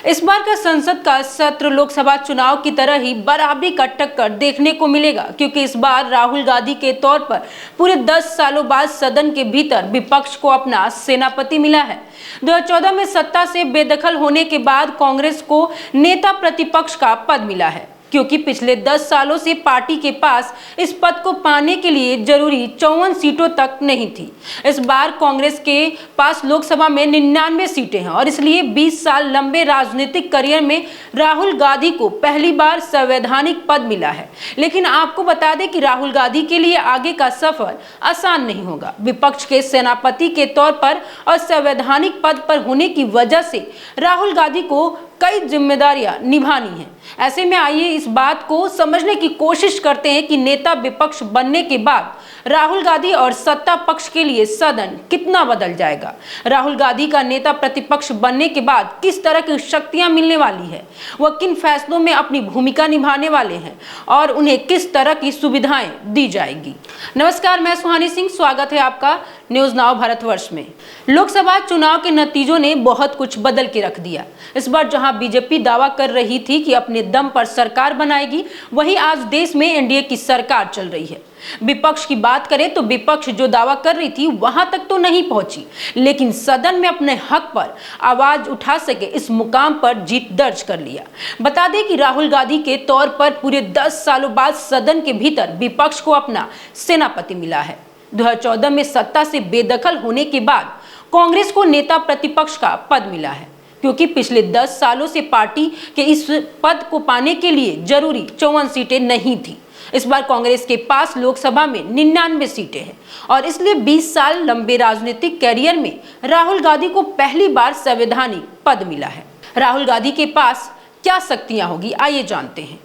इस बार का संसद का सत्र लोकसभा चुनाव की तरह ही बराबरी का टक्कर देखने को मिलेगा, क्योंकि इस बार राहुल गांधी के तौर पर पूरे 10 सालों बाद सदन के भीतर विपक्ष को अपना सेनापति मिला है। 2014 में सत्ता से बेदखल होने के बाद कांग्रेस को नेता प्रतिपक्ष का पद मिला है, क्योंकि पिछले 10 सालों से पार्टी के पास इस पद को पाने के लिए जरूरी 54 सीटों तक नहीं थी। इस बार कांग्रेस के पास लोकसभा में 99 सीटें हैं और इसलिए 20 साल लंबे राजनीतिक करियर में राहुल गांधी को पहली बार संवैधानिक पद मिला है। लेकिन आपको बता दें कि राहुल गांधी के लिए आगे का सफर आसान नहीं होगा। विपक्ष के सेनापति के तौर पर और संवैधानिक पद पर होने की वजह से राहुल गांधी को कई जिम्मेदारियां निभानी हैं। ऐसे में आइए इस बात को समझने की कोशिश करते हैं कि नेता विपक्ष बनने के बाद राहुल गांधी और सत्ता पक्ष के लिए सदन कितना बदल जाएगा। राहुल गांधी का नेता प्रतिपक्ष बनने के बाद किस तरह की शक्तियां मिलने वाली है, वह किन फैसलों में अपनी भूमिका निभाने वाले हैं और उन्हें किस तरह की सुविधाएं दी जाएगी। नमस्कार, मैं सुहानी सिंह, स्वागत है आपका न्यूज नाउ भारतवर्ष में। लोकसभा चुनाव के नतीजों ने बहुत कुछ बदल के रख दिया। इस बार जहां बीजेपी दावा कर रही थी कि अपने दम पर सरकार बनाएगी, वहीं आज देश में एनडीए की सरकार चल रही है। विपक्ष की बात करें तो विपक्ष जो दावा कर रही थी वहां तक तो नहीं पहुंची, लेकिन सदन में अपने हक पर आवाज उठा सके इस मुकाम पर जीत दर्ज कर लिया। बता दें कि राहुल गांधी के तौर पर पूरे 10 सालों बाद सदन के भीतर विपक्ष को अपना सेनापति मिला है। 2014 में सत्ता से बेदखल होने के बाद कांग्रेस को नेता प्रतिपक्ष का पद मिला है, क्योंकि पिछले 10 सालों से पार्टी के इस पद को पाने के लिए जरूरी 54 सीटें नहीं थी। इस बार कांग्रेस के पास लोकसभा में 99 सीटें हैं और इसलिए 20 साल लंबे राजनीतिक कैरियर में राहुल गांधी को पहली बार संवैधानिक पद मिला है। राहुल गांधी के पास क्या शक्तियां होगी, आइए जानते हैं।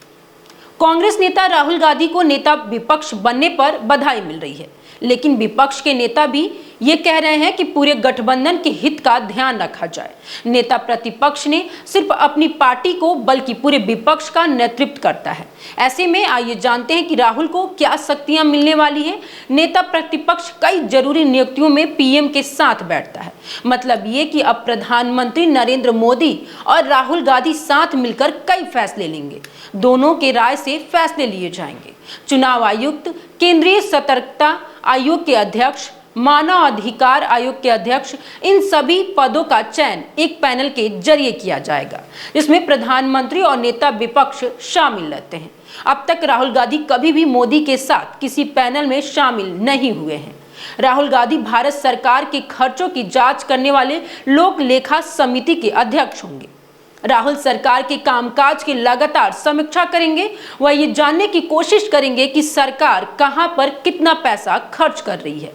कांग्रेस नेता राहुल गांधी को नेता विपक्ष बनने पर बधाई मिल रही है, लेकिन विपक्ष के नेता भी ये कह रहे हैं कि पूरे गठबंधन के हित का ध्यान रखा जाए। नेता प्रतिपक्ष ने सिर्फ अपनी पार्टी को बल्कि पूरे विपक्ष का नेतृत्व करता है। ऐसे में आइए जानते हैं कि राहुल को क्या शक्तियां मिलने वाली है। नेता प्रतिपक्ष कई जरूरी नियुक्तियों में पीएम के साथ बैठता है। मतलब ये कि अब प्रधानमंत्री नरेंद्र मोदी और राहुल गांधी साथ मिलकर कई फैसले लेंगे। दोनों के राय से फैसले लिए जाएंगे। चुनाव आयुक्त, केंद्रीय सतर्कता आयोग के अध्यक्ष, मानव अधिकार आयोग के अध्यक्ष, इन सभी पदों का चयन एक पैनल के जरिए किया जाएगा, जिसमें प्रधानमंत्री और नेता विपक्ष शामिल रहते हैं। अब तक राहुल गांधी कभी भी मोदी के साथ किसी पैनल में शामिल नहीं हुए हैं। राहुल गांधी भारत सरकार के खर्चों की जांच करने वाले लोक लेखा समिति के अध्यक्ष होंगे। राहुल सरकार के कामकाज की लगातार समीक्षा करेंगे। वह ये जानने की कोशिश करेंगे कि सरकार कहां पर कितना पैसा खर्च कर रही है।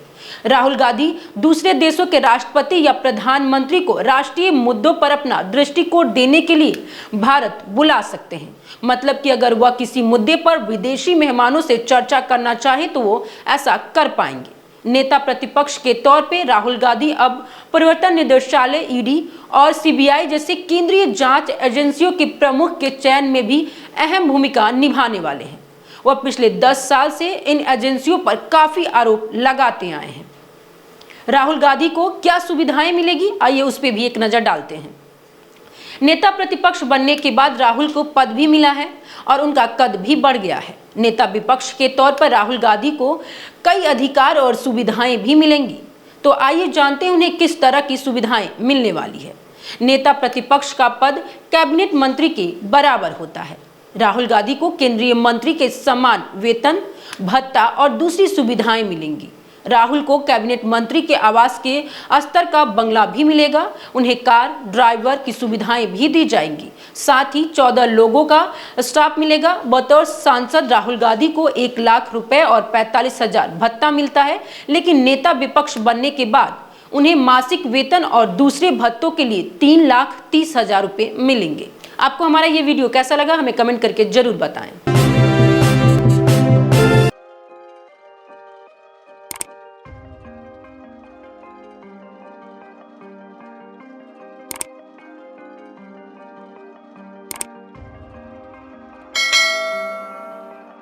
राहुल गांधी दूसरे देशों के राष्ट्रपति या प्रधानमंत्री को राष्ट्रीय मुद्दों पर अपना दृष्टिकोण देने के लिए भारत बुला सकते हैं। मतलब कि अगर वह किसी मुद्दे पर विदेशी मेहमानों से चर्चा करना चाहे तो वो ऐसा कर पाएंगे। नेता प्रतिपक्ष के तौर पे राहुल गांधी अब प्रवर्तन निदेशालय ईडी और सीबीआई जैसे केंद्रीय जांच एजेंसियों के प्रमुख के चयन में भी अहम भूमिका निभाने वाले हैं। वह पिछले 10 साल से इन एजेंसियों पर काफी आरोप लगाते आए हैं। राहुल गांधी को क्या सुविधाएं मिलेगी, आइए उस पर भी एक नजर डालते हैं। नेता प्रतिपक्ष बनने के बाद राहुल को पद भी मिला है और उनका कद भी बढ़ गया है। नेता विपक्ष के तौर पर राहुल गांधी को कई अधिकार और सुविधाएं भी मिलेंगी। तो आइए जानते हैं उन्हें किस तरह की सुविधाएं मिलने वाली है। नेता प्रतिपक्ष का पद कैबिनेट मंत्री के बराबर होता है। राहुल गांधी को केंद्रीय मंत्री के समान वेतन, भत्ता और दूसरी सुविधाएं मिलेंगी। राहुल को कैबिनेट मंत्री के आवास के स्तर का बंगला भी मिलेगा। उन्हें कार, ड्राइवर की सुविधाएं भी दी जाएंगी। साथ ही 14 लोगों का स्टाफ मिलेगा। बतौर सांसद राहुल गांधी को 1 लाख रुपए और 45,000 भत्ता मिलता है, लेकिन नेता विपक्ष बनने के बाद उन्हें मासिक वेतन और दूसरे भत्तों के लिए 3,30,000 रुपए मिलेंगे। आपको हमारा ये वीडियो कैसा लगा, हमें कमेंट करके जरूर बताएं।